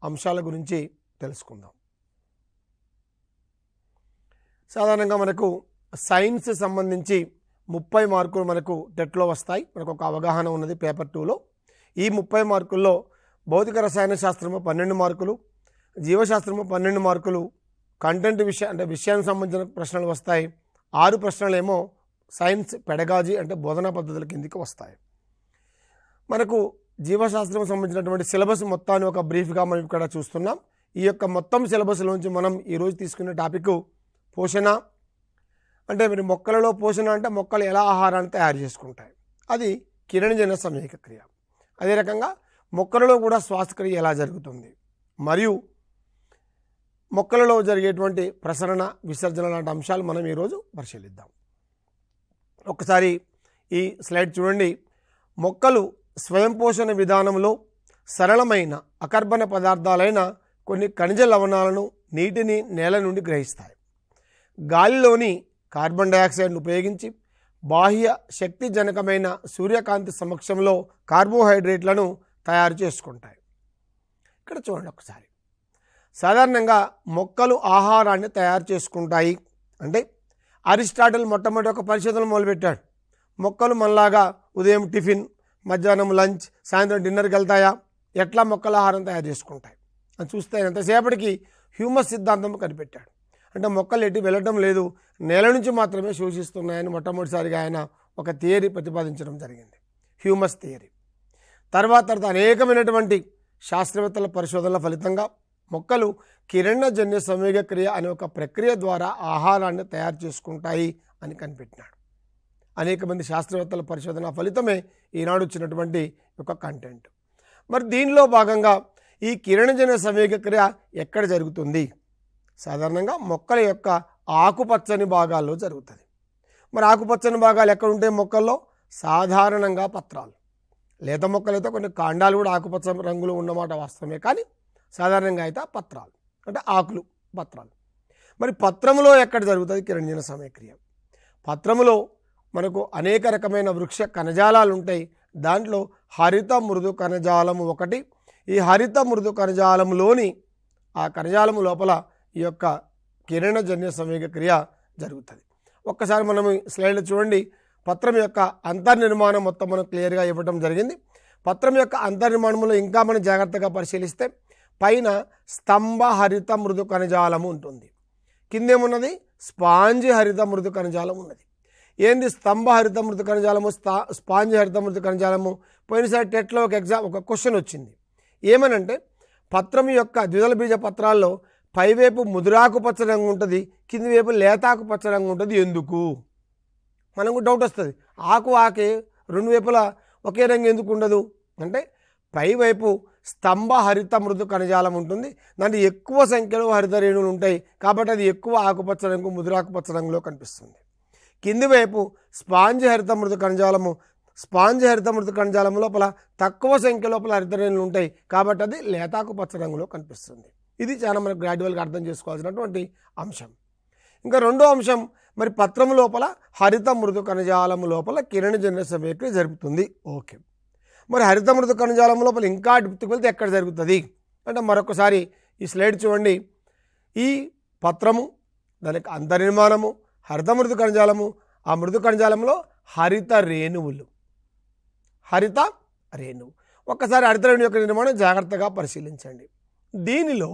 అంశాల గురించి తెలుసుకుందాం. సాధారణంగా మనకు సైన్స్ సంబంధించి 30 మార్కులు మనకు టెట్లో వస్తాయి. మనకు ఒక అవగాహన ఉన్నది పేపర్ 2లో. ఈ 30 మార్కుల్లో భౌతిక రసాయన శాస్త్రము 12 మార్కులు, జీవశాస్త్రము 12 మార్కులు, కంటెంట్ విషయానికి సంబంధించిన ప్రశ్నలు వస్తాయి. 6 ప్రశ్నలేమో సైన్స్ పెడగాజీ అంటే బోధనా పద్ధతుల కిందికి వస్తాయి. మనకు జీవశాస్త్రం సంబంధించినటువంటి సిలబస్ మొత్తాన్ని ఒక బ్రీఫ్గా మనం ఇక్కడ చూస్తున్నాం. ఈ యొక్క మొత్తం సిలబస్లోంచి మనం ఈరోజు తీసుకునే టాపిక్ పోషణ. అంటే మీరు మొక్కలలో పోషణ అంటే మొక్కలు ఎలా ఆహారాన్ని తయారు చేసుకుంటాయి, అది కిరణజన్య సమేక క్రియ. అదే రకంగా మొక్కలలో కూడా శ్వాసక్రియ ఎలా జరుగుతుంది, మరియు మొక్కలలో జరిగేటువంటి ప్రసరణ విసర్జన లాంటి అంశాలు మనం ఈరోజు పరిశీలిద్దాం. ఒకసారి ఈ స్లైడ్ చూడండి. మొక్కలు స్వయం పోషణ విధానంలో సరళమైన అకర్బన పదార్థాలైన కొన్ని ఖనిజ లవణాలను, నీటిని నేల నుండి గ్రహిస్తాయి. గాలిలోని కార్బన్ డయాక్సైడ్ను ఉపయోగించి బాహ్య శక్తిజనకమైన సూర్యకాంతి సమక్షంలో కార్బోహైడ్రేట్లను తయారు చేసుకుంటాయి. ఇక్కడ చూడండి ఒకసారి. సాధారణంగా మొక్కలు ఆహారాన్ని తయారు చేసుకుంటాయి అంటే అరిస్టాటిల్ మొట్టమొదటి ఒక పరిశోధన మొదలుపెట్టాడు. మొక్కలు మనలాగా ఉదయం టిఫిన్, మధ్యాహ్నం లంచ్, సాయంత్రం డిన్నర్కి వెళ్తాయా, ఎట్లా మొక్కలు ఆహారం తయారు చేసుకుంటాయి అని చూస్తే ఎంతసేపటికి హ్యూమస్ సిద్ధాంతం కనిపెట్టాడు. అంటే మొక్కలు ఎటు వెళ్ళటం లేదు, నేల నుంచి మాత్రమే శోషిస్తున్నాయని మొట్టమొదటిసారిగా ఆయన ఒక థియరీ ప్రతిపాదించడం జరిగింది, హ్యూమస్ థియరీ. తర్వాత అనేకమైనటువంటి శాస్త్రవేత్తల పరిశోధనల ఫలితంగా మొక్కలు కిరణజన్య సంవేగ క్రియ అనే ఒక ప్రక్రియ ద్వారా ఆహారాన్ని తయారు చేసుకుంటాయి అని కనిపెట్టినాడు. అనేక మంది శాస్త్రవేత్తల పరిశోధన ఫలితమే ఈనాడు వచ్చినటువంటి ఒక కంటెంట్. మరి దీనిలో భాగంగా ఈ కిరణజన్య సంవేగ క్రియ ఎక్కడ జరుగుతుంది? సాధారణంగా మొక్కల యొక్క ఆకుపచ్చని భాగాల్లో జరుగుతుంది. మరి ఆకుపచ్చని భాగాలు ఎక్కడ ఉంటాయి మొక్కల్లో? సాధారణంగా పత్రాలు. లేత మొక్కలైతే కొన్ని కాండాలు కూడా ఆకుపచ్చ రంగులో ఉన్నమాట వాస్తవమే, కానీ సాధారణంగా అయితే పత్రాలు అంటే ఆకులు, పత్రాలు. మరి పత్రములో ఎక్కడ జరుగుతుంది కిరణజన్య సమయక్రియ? పత్రములో మనకు అనేక రకమైన వృక్ష కణజాలాలు ఉంటాయి. దాంట్లో హరిత మృదు కణజాలము ఒకటి. ఈ హరిత మృదు కణజాలంలోని ఆ కణజాలము లోపల ఈ యొక్క కిరణజన్య సంవేగ క్రియ జరుగుతుంది. ఒక్కసారి మనం స్లైడ్లో చూడండి. పత్రం యొక్క అంతర్నిర్మాణం మొత్తం మనం క్లియర్గా ఇవ్వడం జరిగింది. పత్రం యొక్క అంతర్నిర్మాణంలో ఇంకా మనం జాగ్రత్తగా పరిశీలిస్తే పైన స్తంభ హరిత మృదు కణజాలము ఉంటుంది, కిందేమున్నది స్పాంజి హరిత మృదు కణజాలం ఉన్నది. ఏంది స్తంభ హరిత మృదు కణజాలము, స్పాంజి హరిత మృదు కణజాలము? పోయినసారి టెట్లో ఒక క్వశ్చన్ వచ్చింది. ఏమనంటే పత్రం యొక్క ద్విదళ బీజ పత్రాల్లో పైవైపు ముదురాకు పచ్చ రంగు ఉంటుంది, కింది వైపు లేతాకు పచ్చ రంగు ఉంటుంది. ఎందుకు? మనకు డౌట్ వస్తుంది. ఆకే రెండు వైపులా ఒకే రంగు ఎందుకు ఉండదు అంటే పైవైపు స్తంభ హరిత మృదు కణజాలం ఉంటుంది, దాంట్లో ఎక్కువ సంఖ్యలో హరిత రేణువులు ఉంటాయి కాబట్టి అది ఎక్కువ ఆకుపచ్చ రంగు, ముదురాకుపచ్చ రంగులో కనిపిస్తుంది. కింది వైపు స్పాంజి హరిత మృదు కణజాలము, స్పాంజి హరిత మృదు కణజాలం లోపల తక్కువ సంఖ్య లోపల హరిత రేణువులు ఉంటాయి కాబట్టి అది లేతాకుపచ్చ రంగులో కనిపిస్తుంది. ఇది చాలా మనకు గ్రాడ్యువల్గా అర్థం చేసుకోవాల్సినటువంటి అంశం. ఇంకా రెండో అంశం, మరి పత్రం లోపల హరిత మృదు కణజాలము లోపల కిరణజన్య సంవేగక్రియ జరుగుతుంది. ఓకే, మరి హరిత మృదు కణజాలం లోపల ఇంకా డెప్త్కి వెళ్తే ఎక్కడ జరుగుతుంది అంటే మరొకసారి ఈ స్లైడ్ చూడండి. ఈ పత్రము, దానికి అంతర్నిర్మాణము, హరిత మృదు కణజాలము, ఆ మృదు కణజాలంలో హరిత రేణువులు, హరిత రేణువు. ఒక్కసారి హరిత రేణువు యొక్క నిర్మాణం జాగ్రత్తగా పరిశీలించండి. దీనిలో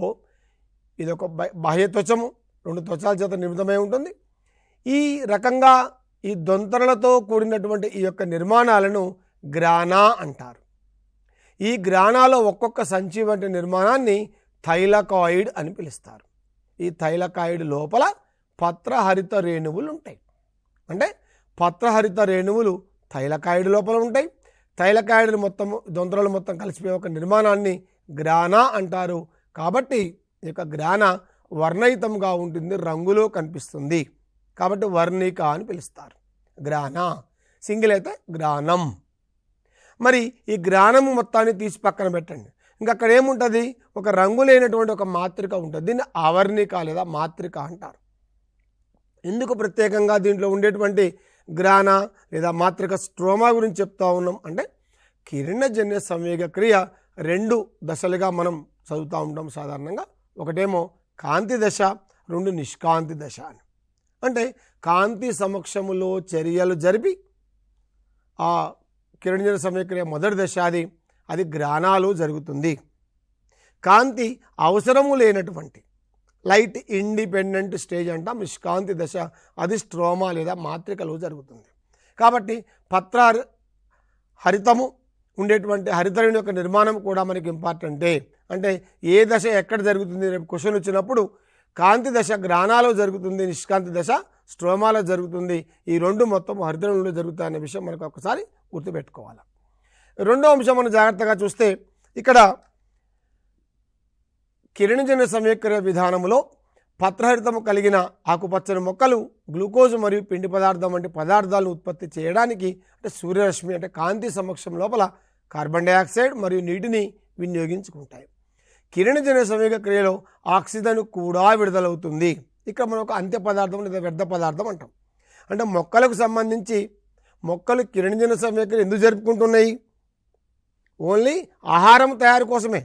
ఇదొక బాహ్య త్వచము, 2 త్వచాల చేత నిర్మితమై ఉంటుంది. ఈ రకంగా ఈ దొంతరలతో కూడినటువంటి ఈ యొక్క నిర్మాణాలను గ్రానా అంటారు. ఈ గ్రానాలో ఒక్కొక్క సంచి వంటి నిర్మాణాన్ని థైలకాయిడ్ అని పిలుస్తారు. ఈ థైలకాయిడ్ లోపల పత్రహరిత రేణువులు ఉంటాయి. అంటే పత్రహరిత రేణువులు థైలకాయిడ్ లోపల ఉంటాయి. థైలకాయిడ్ మొత్తము దొంతరలు మొత్తం కలిసిపోయే ఒక నిర్మాణాన్ని గ్రానా అంటారు. కాబట్టి ఈ యొక్క గ్రానా వర్ణయుతంగా ఉంటుంది, రంగులో కనిపిస్తుంది కాబట్టి వర్ణిక అని పిలుస్తారు. గ్రానా సింగిల్ అయితే గ్రానం. మరి ఈ గ్రానము మొత్తాన్ని తీసి పక్కన పెట్టండి. ఇంకా అక్కడ ఏముంటుంది? ఒక రంగు లేనటువంటి ఒక మాత్రిక ఉంటుంది. దీన్ని అవర్ణిక లేదా మాత్రిక అంటారు. ఎందుకు ప్రత్యేకంగా దీంట్లో ఉండేటువంటి గ్రానా లేదా మాత్రిక స్ట్రోమా గురించి చెప్తా ఉన్నాం అంటే కిరణజన్య సంవేగ క్రియ 2 దశలుగా మనం చదువుతూ ఉంటాం సాధారణంగా. ఒకటేమో కాంతి దశ, రెండు నిష్కాంతి దశ అని. అంటే కాంతి సమక్షములో చర్యలు జరిపి ఆ కిరణజన్య సమయక్రియ మొదటి దశ అది గ్రానాలు జరుగుతుంది. కాంతి అవసరము లేనటువంటి లైట్ ఇండిపెండెంట్ స్టేజ్ అంటాం నిష్కాంతి దశ, అది స్ట్రోమా లేదా మాత్రికలో జరుగుతుంది. కాబట్టి పత్ర హరితము ఉండేటువంటి హరితరేణు యొక్క నిర్మాణం కూడా మనకి ఇంపార్టెంటే. అంటే ఏ దశ ఎక్కడ జరుగుతుంది, రేపు క్వశ్చన్ వచ్చినప్పుడు కాంతి దశ గ్రానాలో జరుగుతుంది, నిష్కాంతి దశ స్ట్రోమాలో జరుగుతుంది. ఈ రెండు మొత్తం హరితరేణులో జరుగుతాయనే విషయం మనకు ఒకసారి గుర్తుపెట్టుకోవాలి. రెండో అంశం మనం జాగ్రత్తగా చూస్తే ఇక్కడ కిరణజన్య సమయక్రియ విధానంలో పత్రహరితము కలిగిన ఆకుపచ్చని మొక్కలు గ్లూకోజ్ మరియు పిండి పదార్థం వంటి పదార్థాలను ఉత్పత్తి చేయడానికి అంటే సూర్యరశ్మి అంటే కాంతి సమక్షం లోపల కార్బన్ డైఆక్సైడ్ మరియు నీటిని వినియోగించుకుంటాయి. కిరణజన్య సమయక క్రియలో ఆక్సిజన్ కూడా విడుదలవుతుంది. ఇక్కడ మనం ఒక అంత్య పదార్థం లేదా వ్యర్థ పదార్థం అంటాం. అంటే మొక్కలకు సంబంధించి మొక్కలు కిరణజన్య సమయక్రియ ఎందుకు జరుపుకుంటున్నాయి? ఓన్లీ ఆహారం తయారు కోసమే.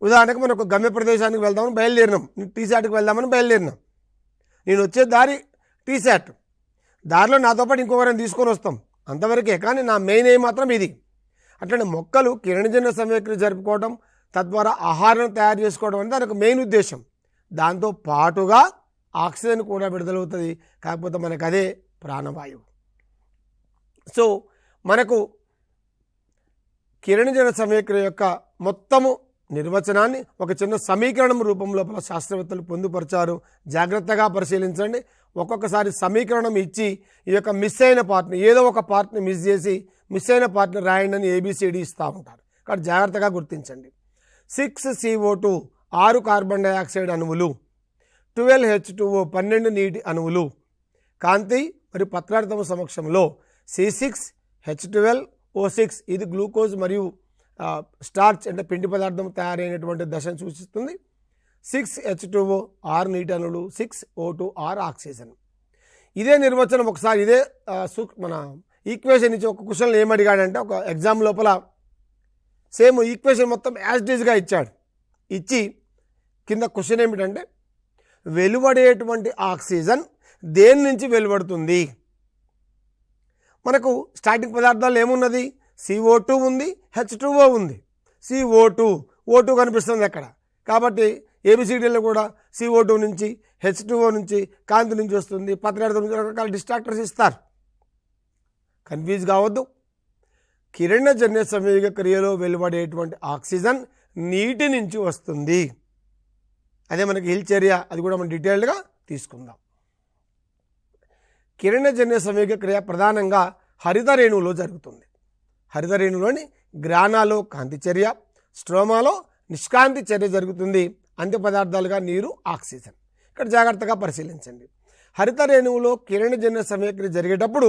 ఉదాహరణకు మనం ఒక గమ్య ప్రదేశానికి వెళ్దామని బయలుదేరినాం, టీశాట్కి వెళ్దామని బయలుదేరినాం. నేను వచ్చే దారి టీశాట్, దారిలో నాతో పాటు ఇంకొకరిని తీసుకొని వస్తాం, అంతవరకే. కానీ నా మెయిన్ ఎయిమ్ మాత్రం ఇది. అట్లనే మొక్కలు కిరణజన్య సమయక్రియ జరుపుకోవడం, తద్వారా ఆహారం తయారు చేసుకోవడం అనేది దానికి మెయిన్ ఉద్దేశం. దాంతో పాటుగా ఆక్సిజన్ కూడా విడుదలవుతుంది. కాకపోతే మనకు అదే ప్రాణవాయువు. సో మనకు కిరణజన్య సమయక్రియ యొక్క మొత్తము నిర్వచనాన్ని ఒక చిన్న సమీకరణం రూపం లోపల శాస్త్రవేత్తలు పొందుపరిచారు. జాగ్రత్తగా పరిశీలించండి. ఒక్కొక్కసారి సమీకరణం ఇచ్చి ఈ యొక్క మిస్ అయిన పార్ట్ని, ఏదో ఒక పార్ట్ని మిస్ చేసి మిస్ అయిన పార్ట్ని రాయండి అని ఏబిసిడి ఇస్తూ ఉంటారు. కాబట్టి జాగ్రత్తగా గుర్తించండి. 6CO2 6 కార్బన్ డైఆక్సైడ్ అణువులు, 12H2O 12 నీటి అణువులు, కాంతి మరియు పత్రహరితము సమక్షంలో C6H12O6 ఇది గ్లూకోజ్ మరియు స్టార్చ్ అంటే పిండి పదార్థం తయారైనటువంటి దశను సూచిస్తుంది. 6H2O 6 నీటి అణువులు, 6O2 6 ఆక్సిజన్. ఇదే నిర్వచనం ఒకసారి ఇదే మన ఈక్వేషన్ ఇచ్చి ఒక క్వశ్చన్లు ఏమడిగాడంటే ఒక ఎగ్జామ్ లోపల సేమ్ ఈక్వేషన్ మొత్తం యాజ్ ఇట్ ఈజ్గా ఇచ్చాడు. ఇచ్చి కింద క్వశ్చన్ ఏమిటంటే వెలువడేటువంటి ఆక్సిజన్ దేని నుంచి వెలువడుతుంది? మనకు స్టార్టింగ్ పదార్థాలు ఏమున్నది? CO2 ఉంది, H2O ఉంది. O2 కనిపిస్తుంది అక్కడ. కాబట్టి ఏబిసిడీలో కూడా CO2 నుంచి H2O నుంచి కాంతి నుంచి వస్తుంది, పత్రహరితం నుంచి రకరకాల డిస్ట్రాక్టర్స్ ఇస్తారు. కన్ఫ్యూజ్ కావద్దు. కిరణజన్య సమయక క్రియలో వెలువడేటువంటి ఆక్సిజన్ నీటి నుంచి వస్తుంది. అదే మనకి హిల్చర్య, అది కూడా మనం డీటెయిల్డ్గా తీసుకుందాం. కిరణజన్య సమయక క్రియ ప్రధానంగా హరిత రేణువులో జరుగుతుంది. హరిత రేణువులోని గ్రానాలో కాంతి చర్య, స్ట్రోమాలో నిష్కాంతి చర్య జరుగుతుంది. అంత్య పదార్థాలుగా నీరు, ఆక్సిజన్. ఇక్కడ జాగ్రత్తగా పరిశీలించండి. హరిత రేణువులో కిరణజన్య సమయక్రియ జరిగేటప్పుడు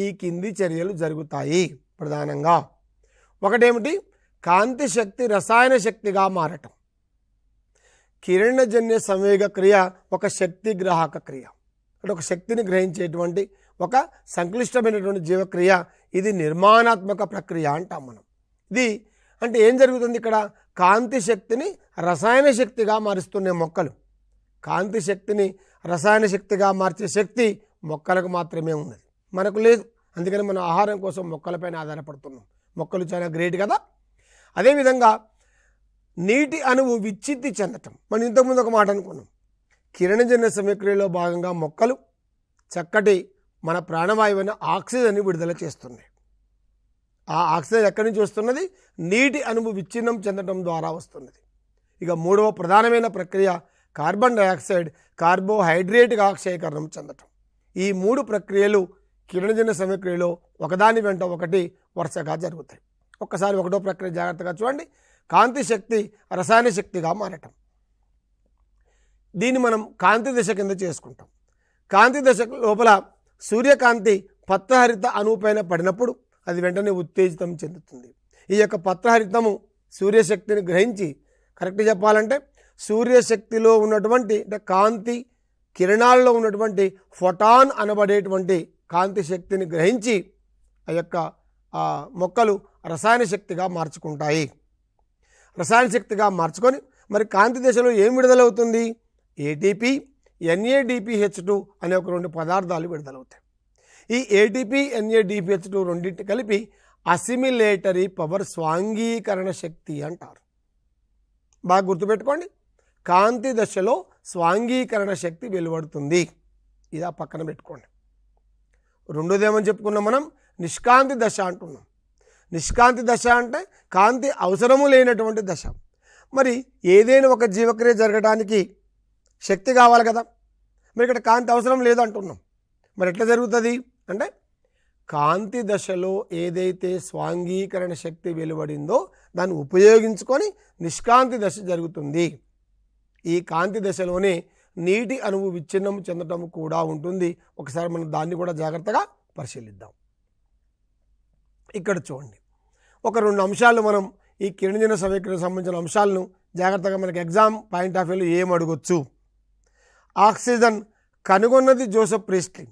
ఈ కింది చర్యలు జరుగుతాయి. ప్రధానంగా ఒకటేమిటి? కాంతి శక్తి రసాయన శక్తిగా మారటం. కిరణజన్య సంవేగ క్రియ ఒక శక్తి గ్రాహక క్రియ, అంటే ఒక శక్తిని గ్రహించేటువంటి ఒక సంక్లిష్టమైనటువంటి జీవక్రియ. ఇది నిర్మాణాత్మక ప్రక్రియ అంటాం మనం. ఇది అంటే ఏం జరుగుతుంది? ఇక్కడ కాంతి శక్తిని రసాయన శక్తిగా మారుస్తున్నాయి మొక్కలు. కాంతి శక్తిని రసాయన శక్తిగా మార్చే శక్తి మొక్కలకు మాత్రమే ఉన్నది, మనకు లేదు. అందుకని మనం ఆహారం కోసం మొక్కలపైన ఆధారపడుతున్నాం. మొక్కలు చాలా గ్రేట్ కదా. అదేవిధంగా నీటి అణువు విచ్ఛిత్తి చెందటం. మనం ఇంతకుముందు ఒక మాట అనుకున్నాం. కిరణజన్య సమయక్రియలో భాగంగా మొక్కలు చక్కటి మన ప్రాణవాయువైన ఆక్సిజన్ని విడుదల చేస్తున్నాయి. ఆ ఆక్సిజన్ ఎక్కడి నుంచి వస్తున్నది? నీటి అణువు విచ్ఛిన్నం చెందడం ద్వారా వస్తున్నది. ఇక మూడవ ప్రధానమైన ప్రక్రియ కార్బన్ డైఆక్సైడ్ కార్బోహైడ్రేట్గా ఆక్సీకరణం చెందటం. ఈ మూడు ప్రక్రియలు కిరణజన్య సమయక్రియలో ఒకదాని వెంట ఒకటి వరుసగా జరుగుతాయి. ఒక్కసారి ఒకటో ప్రక్రియ జాగ్రత్తగా చూడండి. కాంతి శక్తి రసాయన శక్తిగా మారటం. దీన్ని మనం కాంతి దశ కింద చేసుకుంటాం. కాంతి దశ లోపల సూర్యకాంతి పత్రహరిత అణువుపైన పడినప్పుడు అది వెంటనే ఉత్తేజితం చెందుతుంది. ఈ యొక్క పత్రహరితము సూర్యశక్తిని గ్రహించి, కరెక్ట్ చెప్పాలంటే సూర్యశక్తిలో ఉన్నటువంటి అంటే కాంతి కిరణాల్లో ఉన్నటువంటి ఫోటాన్ అనబడేటువంటి కాంతి శక్తిని గ్రహించి ఆ యొక్క మొక్కలు రసాయన శక్తిగా మార్చుకుంటాయి. రసాయన శక్తిగా మార్చుకొని మరి కాంతి దశలో ఏం విడుదలవుతుంది? ఏటీపీ, NADPH2 అనే ఒక 2 పదార్థాలు విడుదలవుతాయి. ఈ ఏటీపీ, NADPH2 రెండింటి కలిపి అసిమిలేటరీ పవర్, స్వాంగీకరణ శక్తి అంటారు. బాగా గుర్తుపెట్టుకోండి, కాంతి దశలో స్వాంగీకరణ శక్తి వెలువడుతుంది. ఇది పక్కన పెట్టుకోండి. రెండోది ఏమని చెప్పుకున్నాం మనం? నిష్కాంతి దశ అంటున్నాం. నిష్కాంతి దశ అంటే కాంతి అవసరము లేనటువంటి దశ. మరి ఏదైనా ఒక జీవక్రియ జరగడానికి శక్తి కావాలి కదా, మరి ఇక్కడ కాంతి అవసరం లేదంటున్నాం. మరి ఎట్లా జరుగుతుంది అంటే కాంతి దశలో ఏదైతే స్వాంగీకరణ శక్తి వెలువడిందో దాన్ని ఉపయోగించుకొని నిష్కాంతి దశ జరుగుతుంది. ఈ కాంతి దశలోనే నీటి అణువు విచ్ఛిన్నం చెందటం కూడా ఉంటుంది. ఒకసారి మనం దాన్ని కూడా జాగ్రత్తగా పరిశీలిద్దాం. ఇక్కడ చూడండి, ఒక 2 అంశాలు మనం ఈ కిరణజన్య సమీకరణకు సంబంధించిన అంశాలను జాగ్రత్తగా మనకి ఎగ్జామ్ పాయింట్ ఆఫ్ వ్యూలో ఏం అడగొచ్చు. ఆక్సిజన్ కనుగొన్నది జోసెఫ్ ప్రీస్ట్లీ,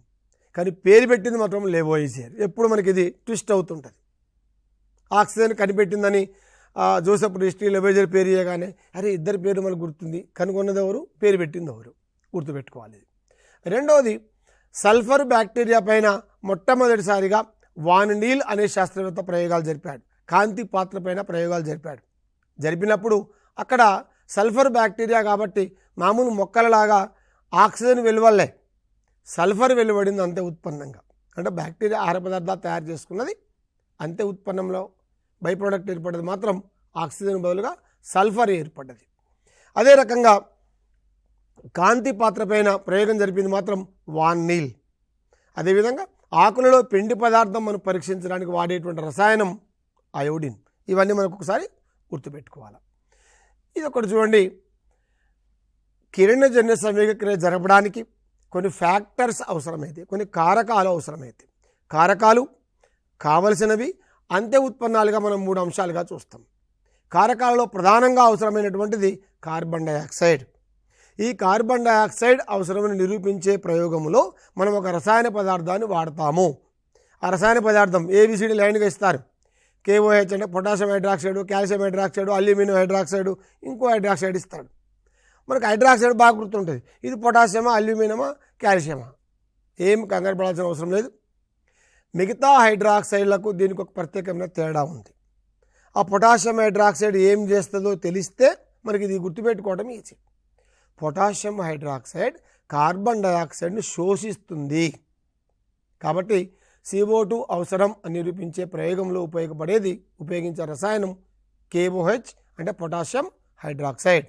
కానీ పేరు పెట్టింది మాత్రం లెవోయిజియర్. ఎప్పుడు మనకి ఇది ట్విస్ట్ అవుతుంటుంది. ఆక్సిజన్ కనిపెట్టిందని జోసెఫ్ ప్రీస్ట్లీ, లెవోయిజియర్ పేరు చేయగానే అరే ఇద్దరి పేరు మనకు గుర్తుంది, కనుగొన్నది ఎవరు, పేరు పెట్టింది ఎవరు, గుర్తుపెట్టుకోవాలి. రెండవది, సల్ఫర్ బ్యాక్టీరియా పైన మొట్టమొదటిసారిగా వాన్ నీల్ అనే శాస్త్రవేత్త ప్రయోగాలు జరిపాడు. కాంతి పాత్ర పైన ప్రయోగాలు జరిపినప్పుడు అక్కడ సల్ఫర్ బ్యాక్టీరియా కాబట్టి మామూలు మొక్కలలాగా ఆక్సిజన్ వెలువల్లే, సల్ఫర్ వెలువడింది అంతే ఉత్పన్నంగా. అంటే బ్యాక్టీరియా ఆహార పదార్థాలు తయారు చేసుకున్నది అంతే ఉత్పన్నంలో బై ప్రోడక్ట్ ఏర్పడ్డది మాత్రం ఆక్సిజన్ బదులుగా సల్ఫర్ ఏర్పడ్డది. అదే రకంగా కాంతి పాత్ర పైన ప్రయోగం జరిపింది మాత్రం వాన్ నీల్. అదేవిధంగా ఆకులలో పిండి పదార్థం మనం పరీక్షించడానికి వాడేటువంటి రసాయనం అయోడిన్. ఇవన్నీ మనకు ఒకసారి గుర్తుపెట్టుకోవాలి. ఇది ఒకటి చూడండి, కిరణజన్య సంవేగక్రియ జరపడానికి కొన్ని ఫ్యాక్టర్స్ అవసరమైతే, కొన్ని కారకాలు అవసరమైతే, కారకాలు కావలసినవి అంతే ఉత్పన్నాలుగా మనం 3 అంశాలుగా చూస్తాం. కారకాలలో ప్రధానంగా అవసరమైనటువంటిది కార్బన్ డైఆక్సైడ్. ఈ కార్బన్ డైఆక్సైడ్ అవసరమని నిరూపించే ప్రయోగంలో మనం ఒక రసాయన పదార్థాన్ని వాడతాము. ఆ రసాయన పదార్థం ABCD లైన్గా ఇస్తారు. KOH అంటే potassium hydroxide, calcium hydroxide, aluminium hydroxide, ఇంకో హైడ్రాక్సైడ్ ఇస్తాడు. మనకు హైడ్రాక్సైడ్ బాగా గుర్తుంటుంది. ఇది పొటాషియమా, అల్యూమినియమా, కాల్షియమా, ఏం కంగారు పడాల్సిన అవసరం లేదు. మిగతా హైడ్రాక్సైడ్లకు దీనికి ఒక ప్రత్యేకమైన తేడా ఉంది. ఆ పొటాషియం హైడ్రాక్సైడ్ ఏం చేస్తుందో తెలిస్తే మనకి ఇది గుర్తుపెట్టుకోవడం ఈజీ. పొటాషియం హైడ్రాక్సైడ్ కార్బన్ డైఆక్సైడ్ని శోషిస్తుంది. కాబట్టి CO2 అవసరం అని నిరూపించే ప్రయోగంలో ఉపయోగించే రసాయనం KOH అంటే పొటాషియం హైడ్రాక్సైడ్.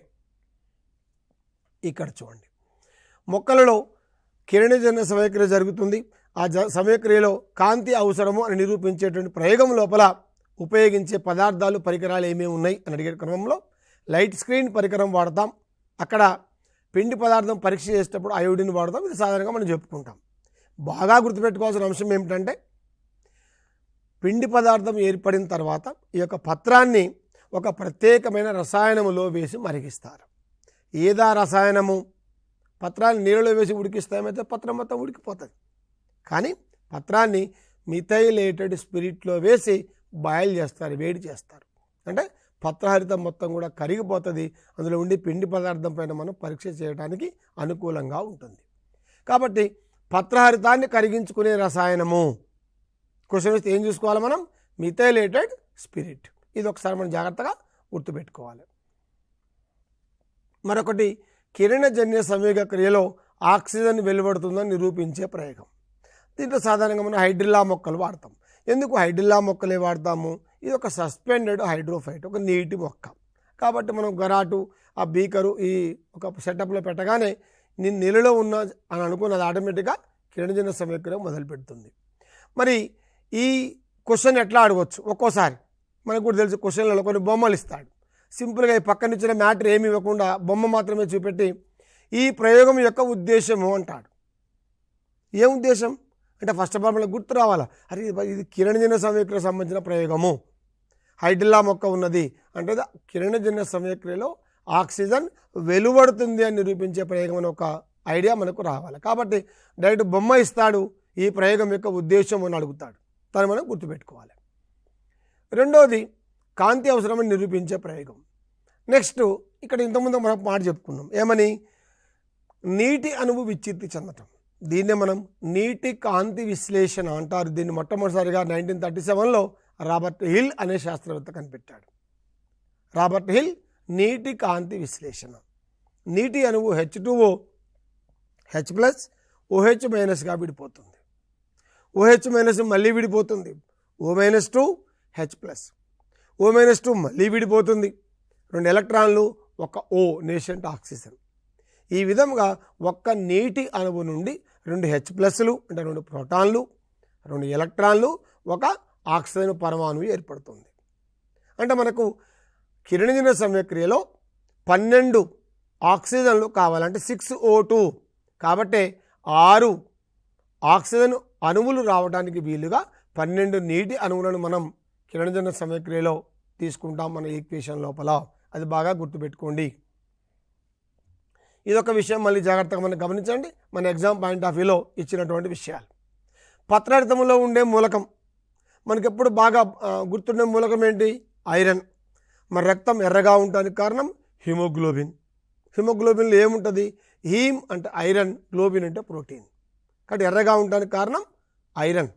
ఇక్కడ చూడండి, మొక్కలలో కిరణజన్య సమయక్రియ జరుగుతుంది. ఆ సమయక్రియలో కాంతి అవసరము అని నిరూపించేటువంటి ప్రయోగం లోపల ఉపయోగించే పదార్థాలు, పరికరాలు ఏమేమి ఉన్నాయి అని అడిగే క్రమంలో లైట్ స్క్రీన్ పరికరం వాడతాం. అక్కడ పిండి పదార్థం పరీక్ష చేసేటప్పుడు అయోడిన్ వాడతాం. ఇది సాధారణంగా మనం చెప్పుకుంటాం. బాగా గుర్తుపెట్టుకోవాల్సిన అంశం ఏమిటంటే పిండి పదార్థం ఏర్పడిన తర్వాత ఈ యొక్క పత్రాన్ని ఒక ప్రత్యేకమైన రసాయనములో వేసి మరిగిస్తారు. ఏదా రసాయనము? పత్రాన్ని నీళ్ళలో వేసి ఉడికిస్తామైతే పత్రం మొత్తం ఉడికిపోతుంది. కానీ పత్రాన్ని మిథైలేటెడ్ స్పిరిట్లో వేసి బాయిల్ చేస్తారు, వేడి చేస్తారు. అంటే పత్రహరితం మొత్తం కూడా కరిగిపోతుంది. అందులో ఉండి పిండి పదార్థం పైన మనం పరీక్ష చేయడానికి అనుకూలంగా ఉంటుంది. కాబట్టి పత్రహరితాన్ని కరిగించుకునే రసాయనము క్వశ్చన్ వస్తే ఏం చూసుకోవాలి మనం? Methylated spirit. ఇది ఒకసారి మనం జాగ్రత్తగా గుర్తుపెట్టుకోవాలి. మరొకటి, కిరణజన్య సంవేగ క్రియలో ఆక్సిజన్ వెలువడుతుందని నిరూపించే ప్రయోగం. దీంట్లో సాధారణంగా మనం హైడ్రిల్లా మొక్కలు వాడతాం. ఎందుకు హైడ్రిల్లా మొక్కలే వాడతాము? ఇది ఒక సస్పెండెడ్ హైడ్రోఫైట్, ఒక నీటి మొక్క. కాబట్టి మనం గరాటు, ఆ బీకరు ఈ ఒక సెటప్లో పెట్టగానే నేను నీళ్ళలో ఉన్న అని అనుకున్నది ఆటోమేటిక్గా కిరణజన్య సమీకరణం మొదలు పెడుతుంది. మరి ఈ క్వశ్చన్ ఎట్లా అడగవచ్చు? ఒక్కోసారి మనకు కూడా తెలుసు, క్వశ్చన్లలో కొన్ని బొమ్మలు ఇస్తాడు. సింపుల్గా ఈ పక్కన ఇచ్చిన మ్యాటర్ ఏమి ఇవ్వకుండా బొమ్మ మాత్రమే చూపెట్టి ఈ ప్రయోగం యొక్క ఉద్దేశము అంటాడు. ఏం ఉద్దేశం అంటే ఫస్ట్ ఆఫ్ ఆల్ మనకు గుర్తు రావాలా, అరే ఇది కిరణజన్య సమీకరణకు సంబంధించిన ప్రయోగము, హైడ్రిల్లా మొక్క ఉన్నది అంటే కిరణజన్య సమీకరణలో ఆక్సిజన్ వెలువడుతుంది అని నిరూపించే ప్రయోగం అని ఒక ఐడియా మనకు రావాలి. కాబట్టి డైరెక్ట్ బొమ్మ ఇస్తాడు, ఈ ప్రయోగం యొక్క ఉద్దేశం అని అడుగుతాడు. దాన్ని మనం గుర్తుపెట్టుకోవాలి. రెండోది, కాంతి అవసరమని నిరూపించే ప్రయోగం. నెక్స్ట్ ఇక్కడ ఇంతకుముందు మనం మాట చెప్పుకున్నాం ఏమని, నీటి అణువు విచ్ఛిత్తి చెందటం. దీన్నే మనం నీటి కాంతి విశ్లేషణ అంటారు. దీన్ని మొట్టమొదటిసారిగా 1937లో రాబర్ట్ హిల్ అనే శాస్త్రవేత్త కనిపెట్టాడు. రాబర్ట్ హిల్ నీటి కాంతి విశ్లేషణ. నీటి అణువు H2O H+ OH- విడిపోతుంది. OH- మళ్ళీ విడిపోతుంది, O-2 H+, O-2 మళ్ళీ విడిపోతుంది, 2 ఎలక్ట్రాన్లు, ఒక O నేషెంట్ ఆక్సిజన్. ఈ విధంగా ఒక్క నీటి అణువు నుండి 2 H+లు అంటే 2 ప్రోటాన్లు, 2 ఎలక్ట్రాన్లు, ఒక ఆక్సిజన్ పరమాణువు ఏర్పడుతుంది. అంటే మనకు కిరణజన్య సంక్రియలో 12 ఆక్సిజన్లు కావాలంటే 6O2, కాబట్టి 6 ఆక్సిజన్ అణువులు రావడానికి వీలుగా 12 నీటి అణువులను మనం కిరణజన్య సంక్రియలో తీసుకుంటాం మన ఈక్వేషన్ లోపల. అది బాగా గుర్తుపెట్టుకోండి. ఇదొక విషయం మళ్ళీ జాగ్రత్తగా మనం గమనించండి. మన ఎగ్జామ్ పాయింట్ ఆఫ్ వ్యూలో ఇచ్చినటువంటి విషయాలు. పత్రర్థంలో ఉండే మూలకం మనకి ఎప్పుడు బాగా గుర్తుండే మూలకం ఏంటి? ఐరన్. మన రక్తం ఎర్రగా ఉండడానికి కారణం హిమోగ్లోబిన్. హిమోగ్లోబిన్లో ఏముంటుంది? హీమ్ అంటే ఐరన్, గ్లోబిన్ అంటే ప్రోటీన్. కాబట్టి ఎర్రగా ఉండడానికి కారణం ఐరన్.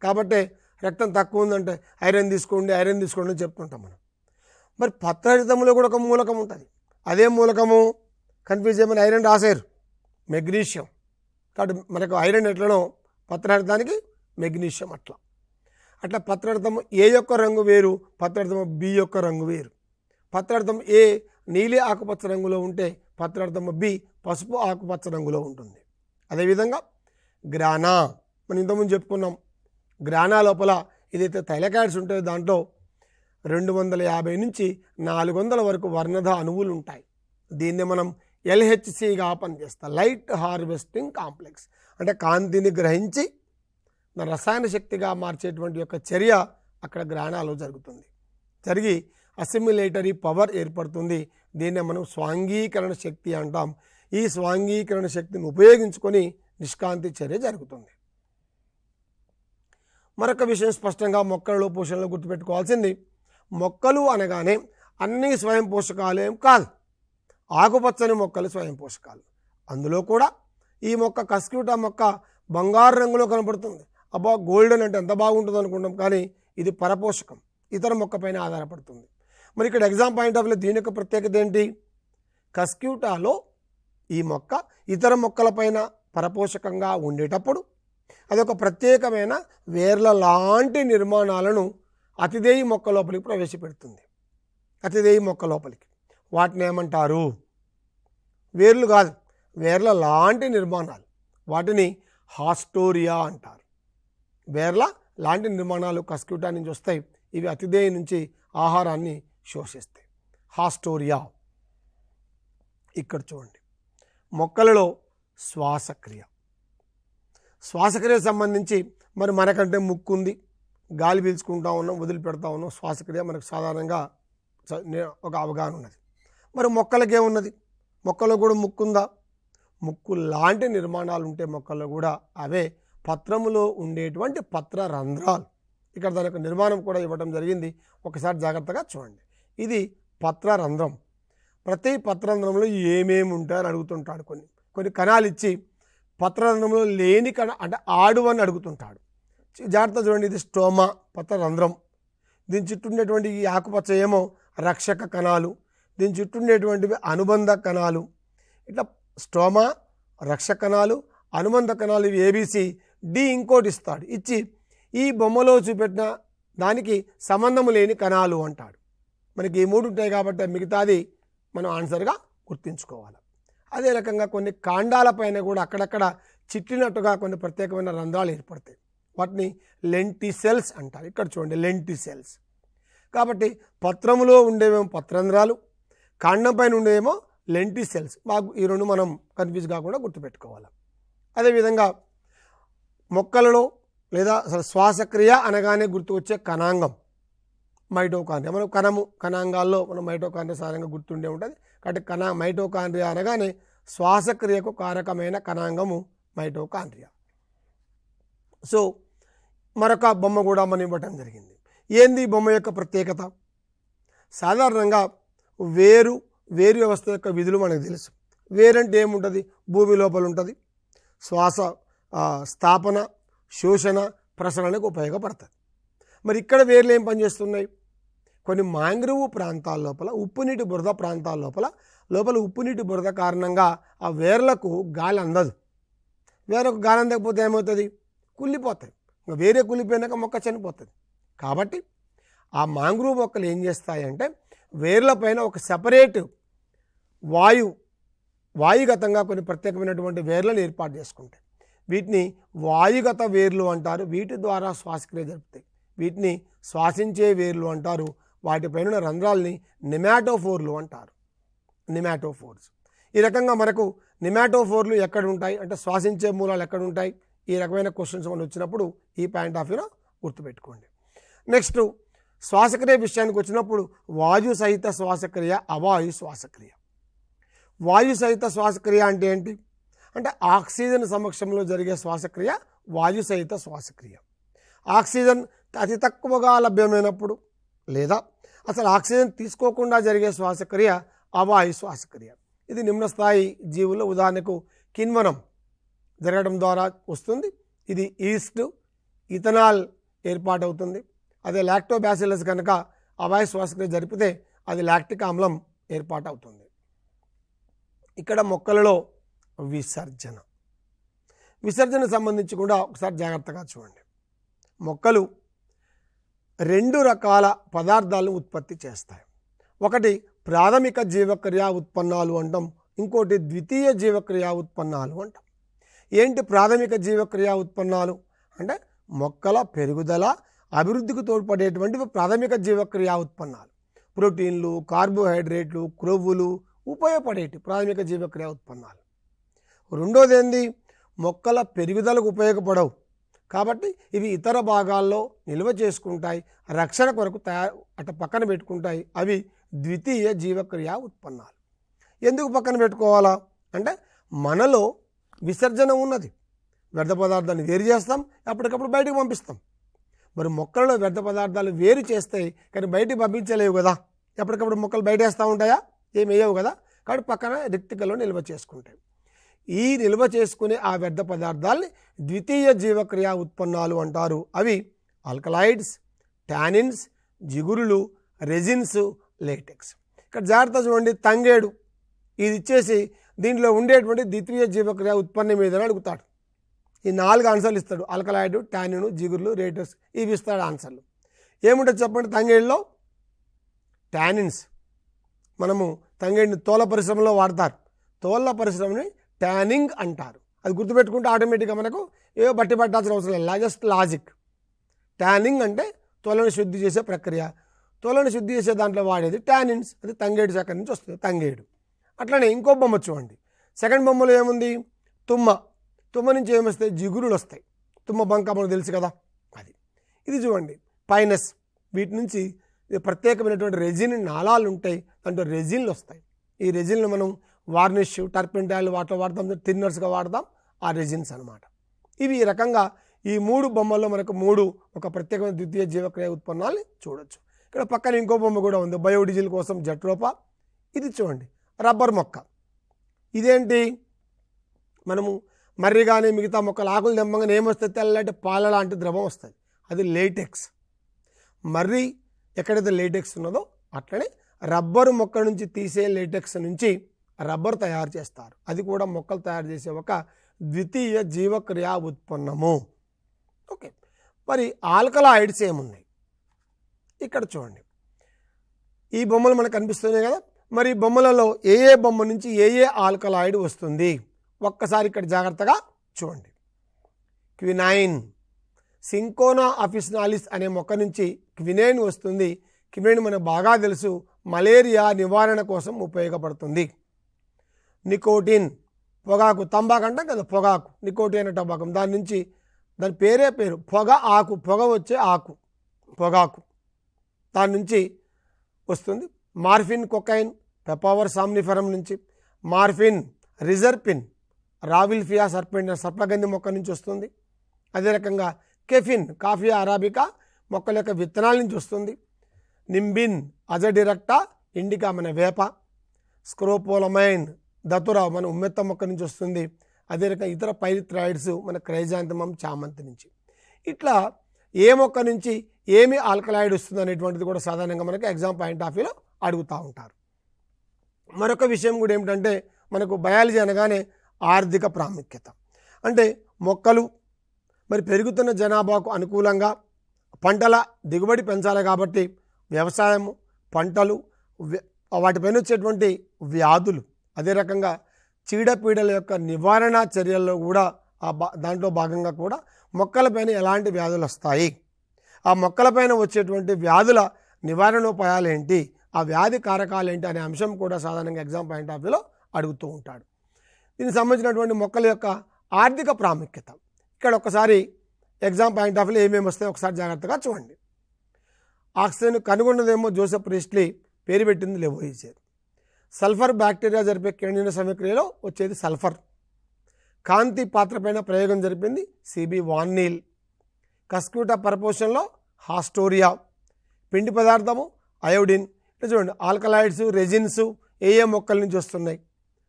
కాబట్టి రక్తం తక్కువ ఉందంటే ఐరన్ తీసుకోండి అని చెప్తుంటాం మనం. మరి పత్రహితంలో కూడా ఒక మూలకం ఉంటుంది. అదే మూలకము కన్ఫ్యూజ్ చేయమని ఐరన్ రాశారు, మెగ్నీషియం. కాబట్టి మనకు ఐరన్ ఎట్లనో పత్రహితానికి మెగ్నీషియం అట్లా పత్రర్థం ఏ యొక్క రంగు వేరు, పత్రర్థం బి యొక్క రంగు వేరు. పత్రర్థం ఏ నీలి ఆకుపచ్చ రంగులో ఉంటే పత్రర్థం బి పసుపు ఆకుపచ్చ రంగులో ఉంటుంది. అదేవిధంగా గ్రానా మనం ఇంతకుముందు చెప్పుకున్నాం. గ్రానా లోపల ఏదైతే థైలకాయిడ్స్ ఉంటాయో దాంట్లో 250 నుంచి 400 వరకు వర్ణధ అణువులు ఉంటాయి. దీన్ని మనం LHCగా పనిచేస్తాం, లైట్ హార్వెస్టింగ్ కాంప్లెక్స్. అంటే కాంతిని గ్రహించి రసాయన శక్తిగా మార్చేటువంటి యొక్క చర్య అక్కడ గ్రానాలో జరుగుతుంది. జరిగి అసిమిలేటరీ పవర్ ఏర్పడుతుంది. దీన్నే మనం స్వాంగీకరణ శక్తి అంటాం. ఈ స్వాంగీకరణ శక్తిని ఉపయోగించుకొని నిష్కాంతి చర్య జరుగుతుంది. మరొక విషయం స్పష్టంగా మొక్కలలో పోషణలో గుర్తుపెట్టుకోవాల్సింది, మొక్కలు అనగానే అన్నీ స్వయం పోషకాలు ఏం కాదు. ఆకుపచ్చని మొక్కలు స్వయం పోషకాలు. అందులో కూడా ఈ మొక్క కస్క్యూటా మొక్క బంగారు రంగులో కనపడుతుంది. అబ్బా గోల్డెన్ అంటే ఎంత బాగుంటుంది అనుకుంటాం, కానీ ఇది పరపోషకం, ఇతర మొక్క పైన ఆధారపడుతుంది. మరి ఇక్కడ ఎగ్జామ్ పాయింట్ ఆఫ్ వ్యూ దీని యొక్క ప్రత్యేకత ఏంటి? కస్క్యూటాలో ఈ మొక్క ఇతర మొక్కలపైన పరపోషకంగా ఉండేటప్పుడు అదొక ప్రత్యేకమైన వేర్ల లాంటి నిర్మాణాలను అతిదేయి మొక్క లోపలికి ప్రవేశపెడుతుంది. అతిదేయి మొక్క లోపలికి వాటిని ఏమంటారు? వేర్లు కాదు, వేర్ల లాంటి నిర్మాణాలు, వాటిని హాస్టోరియా అంటారు. వేర్ల లాంటి నిర్మాణాలు కస్క్యూటా నుంచి వస్తాయి. ఇవి అతిదేయి నుంచి ఆహారాన్ని శోషిస్తాయి. హాస్టోరియా. ఇక్కడ చూడండి, మొక్కలలో శ్వాసక్రియ సంబంధించి మరి మనకంటే ముక్కు ఉంది, గాలి పీల్చుకుంటా ఉన్నాం, వదిలిపెడతా ఉన్నాం. శ్వాసక్రియ మనకు సాధారణంగా ఒక అవగాహన ఉన్నది. మరి మొక్కలకేమున్నది? మొక్కలో కూడా ముక్కు ఉందా? ముక్కు లాంటి నిర్మాణాలు ఉంటే మొక్కల్లో కూడా అవే పత్రములో ఉండేటువంటి పత్ర రంధ్రాలు. ఇక్కడ దాని యొక్క నిర్మాణం కూడా ఇవ్వడం జరిగింది. ఒకసారి జాగ్రత్తగా చూడండి. ఇది పత్రరంధ్రం. ప్రతి పత్రరంధ్రంలో ఏమేమి ఉంటాయని అడుగుతుంటాడు. కొన్ని కణాలు ఇచ్చి పత్రరంధ్రంలో లేని కణ అంటే ఆడు అని అడుగుతుంటాడు. జాగ్రత్త చూడండి, ఇది స్టోమా పత్రరంధ్రం. దీని చుట్టూ ఉండేటువంటి ఈ ఆకుపచ్చ ఏమో రక్షక కణాలు, దీని చుట్టూ ఉండేటువంటివి అనుబంధ కణాలు. ఇట్లా స్టోమా, రక్షక కణాలు, అనుబంధ కణాలు, ఇవి ABC. డి ఇంకోటి ఇస్తాడు, ఇచ్చి ఈ బొమ్మలో చూపెట్టిన దానికి సంబంధం లేని కణాలు అంటాడు. మనకి ఈ 3 ఉంటాయి కాబట్టి మిగతాది మనం ఆన్సర్గా గుర్తుంచుకోవాలి. అదే రకంగా కొన్ని కాండాలపైన కూడా అక్కడక్కడ చిట్లినట్టుగా కొన్ని ప్రత్యేకమైన రంధ్రాలు ఏర్పడతాయి. వాటిని లెంటిసెల్స్ అంటారు. ఇక్కడ చూడండి, లెంటిసెల్స్. కాబట్టి పత్రములో ఉండేవేమో పత్రరంధ్రాలు, కాండం పైన ఉండేవేమో లెంటిసెల్స్. బాగా ఈ 2 మనం కన్ఫ్యూజ్ కాకుండా గుర్తుపెట్టుకోవాలి. అదేవిధంగా మొక్కలలో లేదా అసలు శ్వాసక్రియ అనగానే గుర్తుకొచ్చే కణాంగం మైటోకాండ్రియా. మనం కణాంగాల్లో మనం మైటోకాండ్రియా సాధారణంగా గుర్తుండే ఉంటుంది. కాబట్టి మైటోకాండ్రియా అనగానే శ్వాసక్రియకు కారకమైన కణాంగము మైటోకాండ్రియా. సో మరొక బొమ్మ కూడా మనం ఇవ్వటం జరిగింది. ఏంది బొమ్మ యొక్క ప్రత్యేకత? సాధారణంగా వేరు వ్యవస్థ యొక్క విధులు మనకు తెలుసు. వేరంటే ఏముంటుంది? భూమి లోపల ఉంటుంది, శ్వాస స్థాపన, శోషణ, ప్రసరణకు ఉపయోగపడుతుంది. మరి ఇక్కడ వేర్లు ఏం పనిచేస్తున్నాయి? కొన్ని మాంగ్రోవ్ ప్రాంతాల లోపల, ఉప్పునీటి బురద ప్రాంతాల లోపల ఉప్పునీటి బురద కారణంగా ఆ వేర్లకు గాలి అందదు. వేరొక గాలి అందకపోతే ఏమవుతుంది? కుళ్ళిపోతాయి. ఇంకా వేరే కుళ్ళిపోయినాక మొక్క చనిపోతుంది. కాబట్టి ఆ మాంగ్రోవ్ మొక్కలు ఏం చేస్తాయంటే వేర్లపైన ఒక సెపరేట్ వాయుగతంగా కొన్ని ప్రత్యేకమైనటువంటి వేర్లను ఏర్పాటు చేసుకుంటాయి. వీటిని వాయుగత వేర్లు అంటారు. వీటి ద్వారా శ్వాసక్రియ జరుపుతాయి. వీటిని శ్వాసించే వేర్లు అంటారు. వాటిపైన రంధ్రాలని నిమాటోఫోర్లు అంటారు. నిమాటోఫోర్స్. ఈ రకంగా మనకు నిమాటోఫోర్లు ఎక్కడ ఉంటాయి అంటే శ్వాసించే మూలాలు ఎక్కడ ఉంటాయి? ఈ రకమైన క్వశ్చన్స్ మనం వచ్చినప్పుడు ఈ పాయింట్ ఆఫ్ వ్యూలో గుర్తుపెట్టుకోండి. నెక్స్ట్ శ్వాసక్రియ విషయానికి వచ్చినప్పుడు వాయు సహిత శ్వాసక్రియ, అవాయు శ్వాసక్రియ. వాయు సహిత శ్వాసక్రియ అంటే ఏంటి అంటే ఆక్సిజన్ సమక్షంలో జరిగే శ్వాసక్రియ వాయు సహిత శ్వాసక్రియ. ఆక్సిజన్ అతి తక్కువగా లభ్యమైనప్పుడు లేదా అసలు ఆక్సిజన్ తీసుకోకుండా జరిగే శ్వాసక్రియ అవాయు శ్వాసక్రియ. ఇది నిమ్న స్థాయి జీవుల్లో ఉదాహరణకు కిణ్వనం జరగడం ద్వారా వస్తుంది. ఇది ఈస్ట్ ఇథనాల్ ఏర్పాటవుతుంది. అదే లాక్టోబాసిల్లస్ కనుక అవాయు శ్వాసక్రియ జరిపితే అది లాక్టిక్ ఆమ్లం ఏర్పాటవుతుంది. ఇక్కడ మొక్కలలో విసర్జన సంబంధించి కూడా ఒకసారి జాగ్రత్తగా చూడండి. మొక్కలు 2 రకాల పదార్థాలను ఉత్పత్తి చేస్తాయి. ఒకటి ప్రాథమిక జీవక్రియా ఉత్పన్నాలు అంటాం, ఇంకోటి ద్వితీయ జీవక్రియా ఉత్పన్నాలు అంటాం. ఏంటి ప్రాథమిక జీవక్రియా ఉత్పన్నాలు అంటే మొక్కల పెరుగుదల అభివృద్ధికి తోడ్పడేటువంటివి ప్రాథమిక జీవక్రియా ఉత్పన్నాలు. ప్రోటీన్లు, కార్బోహైడ్రేట్లు, క్రొవ్వులు ఉపయోగపడేటి ప్రాథమిక జీవక్రియా ఉత్పన్నాలు. రెండోది ఏంది? మొక్కల పెరుగుదలకు ఉపయోగపడవు కాబట్టి ఇవి ఇతర భాగాల్లో నిల్వ చేసుకుంటాయి, రక్షణ కొరకు అటు పక్కన పెట్టుకుంటాయి. అవి ద్వితీయ జీవక్రియా ఉత్పన్నాలు. ఎందుకు పక్కన పెట్టుకోవాలా అంటే మనలో విసర్జన ఉన్నది. వ్యర్థ పదార్థాన్ని వేరు చేస్తాం, ఎప్పటికప్పుడు బయటకు పంపిస్తాం. మరి మొక్కలలో వ్యర్థ పదార్థాలు వేరు చేస్తాయి కానీ బయటికి పంపించలేవు కదా. ఎప్పటికప్పుడు మొక్కలు బయట వేస్తూ ఉంటాయా? ఏమి వేయవు కదా. కాబట్టి పక్కన రిక్తికలో నిల్వ చేసుకుంటాయి. ఈ నిల్వ చేసుకునే ఆ వ్యర్థ పదార్థాలని ద్వితీయ జీవక్రియా ఉత్పన్నాలు అంటారు. అవి ఆల్కలాయిడ్స్, టానిన్స్, జిగురులు, రెజిన్స్, లేటెక్స్. ఇక్కడ జాగ్రత్త చూడండి, తంగేడు ఇది ఇచ్చేసి దీంట్లో ఉండేటువంటి ద్వితీయ జీవక్రియా ఉత్పన్నం ఏదైనా అడుగుతాడు. ఈ 4 ఆన్సర్లు ఇస్తాడు. ఆల్కలాయిడ్, టానిన్, జిగురులు, రేటస్ ఇవి ఇస్తాడు ఆన్సర్లు. ఏముంటుంది చెప్పండి? తంగేడులో టానిన్స్. మనము తంగేడిని తోల పరిశ్రమలో వాడతారు. తోళ్ళ పరిశ్రమని ట్యానింగ్ అంటారు. అది గుర్తుపెట్టుకుంటే ఆటోమేటిక్గా మనకు ఏవో బట్టి పట్టాల్సిన అవసరం లేదు. Just logic. ట్యానింగ్ అంటే తోలను శుద్ధి చేసే ప్రక్రియ. తోలను శుద్ధి చేసే దాంట్లో వాడేది టానిన్స్. అది తంగేడు శాఖ నుంచి వస్తుంది, తంగేడు. అట్లనే ఇంకో బొమ్మ చూడండి. సెకండ్ బొమ్మలో ఏముంది? తుమ్మ. తుమ్మ నుంచి ఏమొస్తాయి? జిగురులు వస్తాయి. తుమ్మ బంక మనకు తెలుసు కదా అది. ఇది చూడండి పైనస్. వీటి నుంచి ప్రత్యేకమైనటువంటి రెజిన్ నాళాలు ఉంటాయి, దాంట్లో రెజిన్లు వస్తాయి. ఈ రెజిన్లు మనం వార్నిష్, టర్పెంటైల్ వాటిలో వాడతాం, థిన్నర్స్గా వాడతాం. ఆ రెజిన్స్ అనమాట. ఇవి ఈ రకంగా ఈ 3 బొమ్మల్లో మనకు 3 ఒక ప్రత్యేకమైన ద్వితీయ జీవక్రియ ఉత్పన్నాలు చూడొచ్చు. ఇక్కడ పక్కన ఇంకో బొమ్మ కూడా ఉంది, బయోడీజిల్ కోసం జట్రోపా. ఇది చూడండి రబ్బర్ మొక్క. ఇదేంటి? మనము మర్రి కానీ మిగతా మొక్కలు ఆకులు దెంపగానే ఏమొస్తుంది? తెల్లటి పాల లాంటి ద్రవం వస్తుంది. అది లేటెక్స్. మర్రి ఎక్కడైతే లేటెక్స్ ఉన్నదో అట్లనే రబ్బరు మొక్క నుంచి తీసే లేటెక్స్ నుంచి రబ్బర్ తయారు చేస్తారు. అది కూడా మొక్కలు తయారు చేసే ఒక ద్వితీయ జీవక్రియా ఉత్పన్నము. ఓకే, మరి ఆల్కలాయిడ్స్ ఏమున్నాయి ఇక్కడ చూడండి. ఈ బొమ్మలు మనకు కనిపిస్తున్నాయి కదా. మరి బొమ్మలలో ఏ బొమ్మ నుంచి ఏ ఆల్కలాయిడ్ వస్తుంది ఒక్కసారి ఇక్కడ జాగ్రత్తగా చూడండి. క్వినైన్. సింకోనా అఫిసినాలిస్ అనే మొక్క నుంచి క్వినైన్ వస్తుంది. క్వినైన్ మనకు బాగా తెలుసు, మలేరియా నివారణ కోసం ఉపయోగపడుతుంది. నికోటిన్. పొగాకు, తంబాకు అంటాం కదా, పొగాకు. నికోటిన్ అనే టబాకం, దాని నుంచి దాని పేరు పొగ ఆకు, పొగ వచ్చే ఆకు పొగాకు, దాని నుంచి వస్తుంది. మార్ఫిన్, కొకైన్ పెపావర్ సామ్నిఫెరం నుంచి. మార్ఫిన్, రిజర్పిన్ రావిల్ఫియా సర్పగంధి మొక్క నుంచి వస్తుంది. అదే రకంగా కెఫిన్, కాఫియా అరాబికా మొక్కల యొక్క విత్తనాల నుంచి వస్తుంది. నింబిన్, అజడిరక్టా ఇండికా మన వేప, స్క్రోపోలమైన్ దతుర మన ఉమ్మెత్త మొక్క నుంచి వస్తుంది. అదే రకంగా ఇతర పైరిథ్రాయిడ్స్ మన క్రైజాంథమం చామంతి నుంచి. ఇట్లా ఏ మొక్క నుంచి ఏమి ఆల్కలాయిడ్ వస్తుంది అనేటువంటిది కూడా సాధారణంగా మనకి ఎగ్జామ్ పాయింట్ ఆఫ్ వ్యూలో అడుగుతూ ఉంటారు. మరొక విషయం కూడా ఏమిటంటే మనకు బయాలజీ అనగానే ఆర్థిక ప్రాముఖ్యత. అంటే మొక్కలు మరి పెరుగుతున్న జనాభాకు అనుకూలంగా పంటల దిగుబడి పెంచాలి కాబట్టి వ్యవసాయము, పంటలు, వాటిపైన వచ్చేటువంటి వ్యాధులు, అదే రకంగా చీడపీడల యొక్క నివారణ చర్యల్లో కూడా దాంట్లో భాగంగా కూడా మొక్కలపైన ఎలాంటి వ్యాధులు వస్తాయి, ఆ మొక్కలపైన వచ్చేటువంటి వ్యాధుల నివారణోపాయాలు ఏంటి, ఆ వ్యాధి కారకాలు ఏంటి అనే అంశం కూడా సాధారణంగా ఎగ్జామ్ పాయింట్ ఆఫ్ వ్యూలో అడుగుతూ ఉంటాడు. దీనికి సంబంధించినటువంటి మొక్కల యొక్క ఆర్థిక ప్రాముఖ్యత ఇక్కడ ఒకసారి ఎగ్జామ్ పాయింట్ ఆఫ్ వ్యూలో ఏమేమి వస్తాయో ఒకసారి జాగ్రత్తగా చూడండి. ఆక్సిజన్ కనుగొన్నదేమో జోసెఫ్ ప్రీస్ట్లీ, పేరు పెట్టింది లెవోయిజర్. సల్ఫర్ బ్యాక్టీరియా జరిపే కిరణజన్య సమక్రియలో వచ్చేది సల్ఫర్. కాంతి పాత్ర పైన ప్రయోగం జరిపింది సిబి వాన్ నీల్. కస్క్యూటా పర్పోషన్లో హాస్టోరియా. పిండి పదార్థము అయోడిన్. ఇట్లా చూడండి, ఆల్కలాయిడ్స్, రెజిన్స్ ఏ మొక్కల నుంచి వస్తున్నాయి.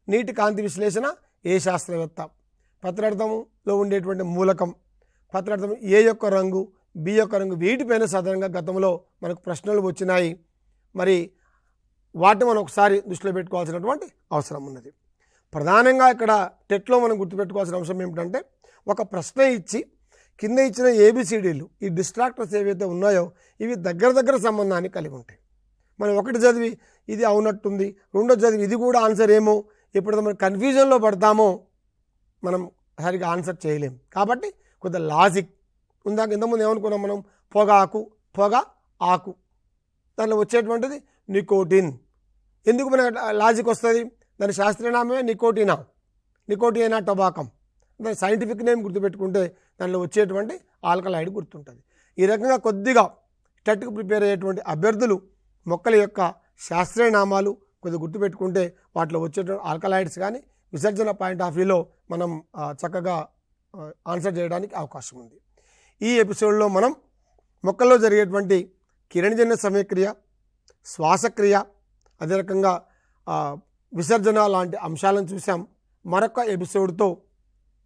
నీటి కాంతి విశ్లేషణ ఏ శాస్త్రవేత్త. పత్రార్థంలో ఉండేటువంటి మూలకం, పత్రార్థం ఏ యొక్క రంగు, బి యొక్క రంగు, వీటిపైన సాధారణంగా గతంలో మనకు ప్రశ్నలు వచ్చినాయి. మరి వాటిని మనం ఒకసారి దృష్టిలో పెట్టుకోవాల్సినటువంటి అవసరం ఉన్నది. ప్రధానంగా ఇక్కడ టెట్లో మనం గుర్తుపెట్టుకోవాల్సిన అంశం ఏమిటంటే, ఒక ప్రశ్న ఇచ్చి కింద ఇచ్చిన ఏబిసిడీలు, ఈ డిస్ట్రాక్టర్స్ ఏవైతే ఉన్నాయో ఇవి దగ్గర సంబంధాన్ని కలిగి ఉంటాయి. మనం ఒకటి చదివి ఇది అవునట్టుంది, రెండో చదివి ఇది కూడా ఆన్సర్ ఏమో, ఎప్పుడైతే మనం కన్ఫ్యూజన్లో పడతామో మనం సరిగా ఆన్సర్ చేయలేం. కాబట్టి కొంత లాజిక్ ఉందాక ఇంతకుముందు ఏమనుకున్నాం మనం, పొగ ఆకు, దాంట్లో వచ్చేటువంటిది నికోటిన్. ఎందుకు మన లాజిక్ వస్తుంది, దాని శాస్త్రీయ నామే నికోటినా టొబాకం. దాని సైంటిఫిక్ నేమ్ గుర్తుపెట్టుకుంటే దానిలో వచ్చేటువంటి ఆల్కలాయిడ్ గుర్తుంటుంది. ఈ రకంగా కొద్దిగా టెట్కు ప్రిపేర్ అయ్యేటువంటి అభ్యర్థులు మొక్కల యొక్క శాస్త్రీయ నామాలు కొద్దిగా గుర్తుపెట్టుకుంటే వాటిలో వచ్చేటువంటి ఆల్కలాయిడ్స్ కానీ విసర్జన పాయింట్ ఆఫ్ వ్యూలో మనం చక్కగా ఆన్సర్ చేయడానికి అవకాశం ఉంది. ఈ ఎపిసోడ్లో మనం మొక్కల్లో జరిగేటువంటి కిరణజన్య సమయక్రియ, శ్వాసక్రియ, అదే రకంగా విసర్జన లాంటి అంశాలను చూసాం. మరొక ఎపిసోడ్తో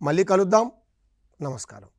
మళ్ళీ కలుద్దాం. నమస్కారం.